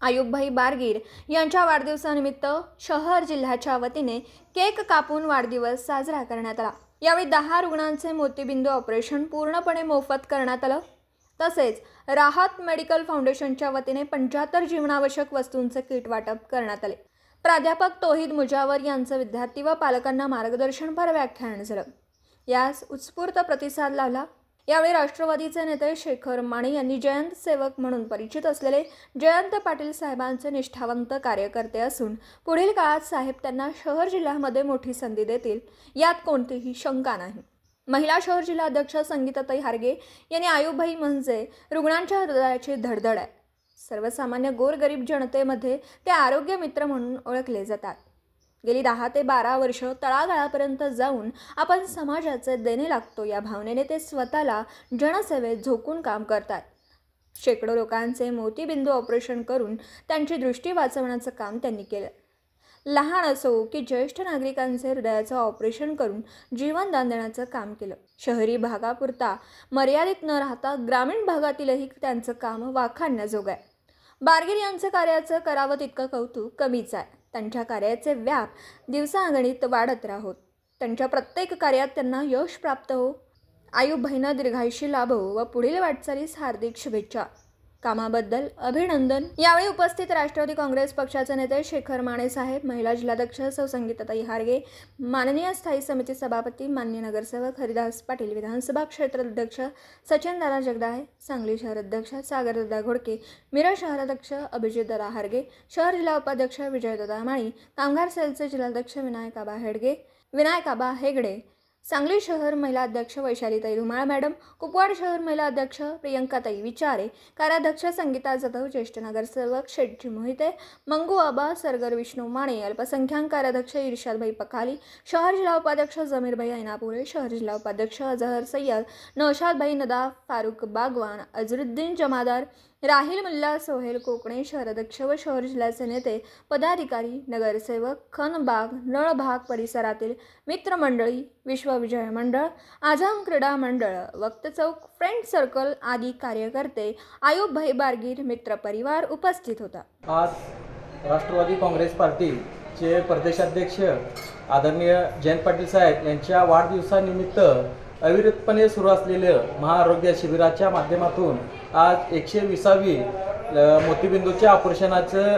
आयुबभाई बारगीर यांच्या वाढदिवसानिमित्त शहर जिल्ह्याच्या वतीने केक कापून वाढदिवस साजरा करण्यात आला। यावेळी 10 रुग्णांचे मोतीबिंदू ऑपरेशन पूर्णपणे मोफत करण्यात आलं। तसेच राहत मेडिकल फाउंडेशनच्या वतीने 75 जीवनावश्यक वस्तूंचे किट वाटप करण्यात आले। प्राध्यापक तौहीद मुजावर यांचं विद्यार्थी व पालकांना मार्गदर्शनपर व्याख्यान झालं। यास उत्स्फूर्त प्रतिसाद लाभला। यावेळी राष्ट्रवादीचे नेते शेखर माने यांनी जयंत सेवक म्हणून परिचित असलेले जयंत पाटील साहेबांचे निष्ठावंत कार्यकर्ते असून पुढील काळात साहेब त्यांना शहर जिल्ह्यामध्ये मोठी संधी देतील यात कोणतीही शंका नाही। महिला शहर जिल्हा अध्यक्ष संगीताताई हारगे यांनी आयुबभाई म्हणजे रुग्णांच्या हृदयाची धडधड आहे। सर्वसामान्य गोरगरीब जनतेमध्ये ते आरोग्य मित्र म्हणून ओळखले जातात। गेली 10 ते 12 वर्ष तळागाळापर्यंत जाऊन आपण समाजाचे देणे लागतो या भावनेने ते स्वतःला जनसेवेत झोकून काम करतात। शेकडो लोकांचे मोतीबिंदू ऑपरेशन करून त्यांची दृष्टी वाचवण्याचं काम त्यांनी केलं। लहान असो की ज्येष्ठ नागरिकांचे हृदयाचं ऑपरेशन करून जीवनदान देण्याचं काम केलं। शहरी भागापुरता मर्यादित न राहता ग्रामीण भागातीलही त्यांचं काम वाखाणण्याजोगं आहे। बारगीर यांचं कार्याचं करावं तितकं कौतुक कमीच आहे। त्यांच्या कार्याचे व्याप दिवसागणित वाढत राहोत। त्यांच्या प्रत्येक कार्यात त्यांना यश प्राप्त हो। आयुबभाईंना दीर्घायुष्य लाभो व पुढील वाटचालीस हार्दिक शुभेच्छा। कामाबद्दल अभिनंदन। यावेळी उपस्थित राष्ट्रवादी काँग्रेस पक्षाचे नेते शेखर माने साहेब, महिला जिल्हाध्यक्ष सौ संगीताताई हारगे, माननीय स्थायी समिती सभापती माननीय नगरसेवक हरिदास पाटील, विधानसभा क्षेत्र अध्यक्ष सचिन दादा जगदाळे, सांगली शहर अध्यक्ष सागर दादा घोडके, मिरज शहर अध्यक्ष अभिजित दादा हारगे, शहर जिल्हा उपाध्यक्ष विजय दादा माळी, कामगार सेलचे जिल्हाध्यक्ष विनायक आबा हेगडे, सांगली शहर महिला अध्यक्ष वैशालीताई धुमाळ मॅडम, कुपवाड शहर महिला अध्यक्ष प्रियंकाताई विचारे, कार्याध्यक्ष संगीता जाधव, ज्येष्ठ नगरसेवक शेटजी मोहिते, मंगू आबा, सरगर विष्णू माने, अल्पसंख्याक कार्याध्यक्ष इर्शादभाई पखाली, शहर जिल्हा उपाध्यक्ष जमीरभाई ऐनापुरे, शहर जिल्हा उपाध्यक्ष अजहर सय्यद, नौशादभाई नदा, फारुख बागवान, अजरुद्दीन जमादार, राहिल मुल्ला, सोहेल कोकणे, शहर अध्यक्ष व शहर जिल्ह्याचे नेते, पदाधिकारी, नगरसेवक, खनबाग, नळभाग परिसरातील मित्रमंडळी, विश्वविजय मंडळ, आझम क्रीडा मंडळ, वक्त चौक, फ्रेंड सर्कल आदी कार्यकर्ते, आयुबभाई बारगीर मित्र परिवार उपस्थित होता। आज राष्ट्रवादी काँग्रेस पार्टीचे प्रदेशाध्यक्ष आदरणीय जयंत पाटील साहेब यांच्या वाढदिवसानिमित्त अविरतपणे सुरू असलेल्या महाआरोग्य शिबिराच्या माध्यमातून आज 120वी मोतीबिंदूच्या ऑपरेशनाचं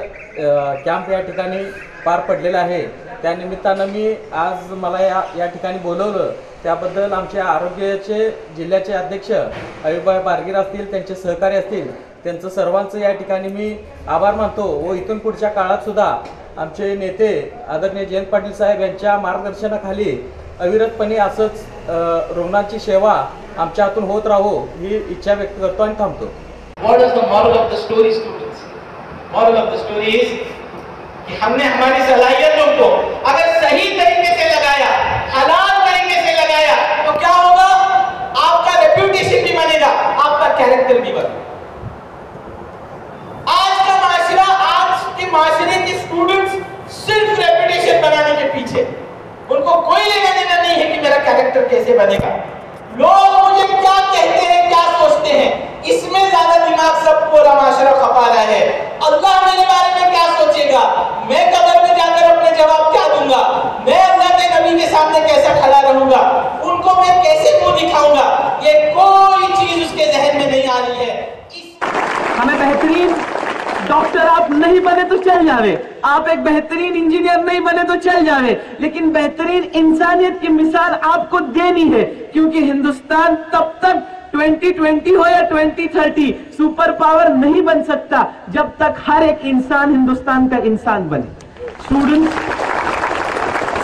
कॅम्प या ठिकाणी पार पडलेलं आहे। त्यानिमित्तानं आज मला या ठिकाणी बोलवलं त्याबद्दल आमच्या आरोग्याचे जिल्ह्याचे अध्यक्ष आयुबभाई बारगीर असतील, त्यांचे सहकारी असतील, त्यांचं सर्वांचं या ठिकाणी मी आभार मानतो व इथून पुढच्या काळात सुद्धा आमचे नेते आदरणीय जयंत पाटील साहेब यांच्या मार्गदर्शनाखाली अविरतपणे असंच रुग्णांची सेवा आमच्या हातून होत राहो ही इच्छा व्यक्त करतो आणि थांबतो। What is the moral of the story, students? Moral of the story is कि हमने हमारी सलाहियतों को अगर सही तरीके से लगाया, हलाल तरीके से लगाया तो क्या होगा? आपका रेप्यूटेशन भी बनेगा, आपका कैरेक्टर भी बनेगा। आज का माशरा, आज के माशरे के स्टूडेंट्स सिर्फ रेप्यूटेशन बनाने के पीछे, उनको कोई लेना देना नहीं है कि मेरा कैरेक्टर कैसे बनेगा, लोग मुझे क्या कहते हैं, क्या सोचते हैं, इसमें ज्यादा दिमाग सब पूरा माशरा खपा रहा है। अल्लाह मेरे बारे में क्या सोचेगा, मैं कब्र में जाकर अपने जवाब क्या दूंगा, मैं अल्लाह के नबी के सामने कैसा खड़ा रहूंगा, उनको मैं कैसे मुंह दिखाऊंगा, ये कोई चीज उसके जहन में नहीं आ रही है। हमें बेहतरीन डॉक्टर आप नहीं बने तो चल जावे, आप एक बेहतरीन इंजीनियर नहीं बने तो चल जावे, लेकिन बेहतरीन इंसानियत की मिसाल आपको देनी है, क्योंकि हिंदुस्तान तब तक 2020 हो या 2030 सुपर पावर नहीं बन सकता जब तक हर एक इंसान हिंदुस्तान का इंसान बने। स्टूडेंट,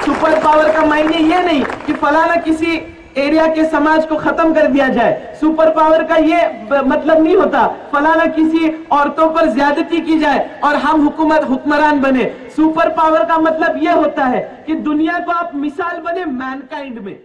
सुपर पावर का मायने ये नहीं कि फलाना किसी एरिया के समाज को खत्म कर दिया जाए। सुपर पावर का ये मतलब नहीं होता फलाना किसी औरतों पर ज्यादती की जाए और हम हुक्मरान बने। सुपर पावर का मतलब ये होता है कि दुनिया को आप मिसाल बने मैनकाइंड में।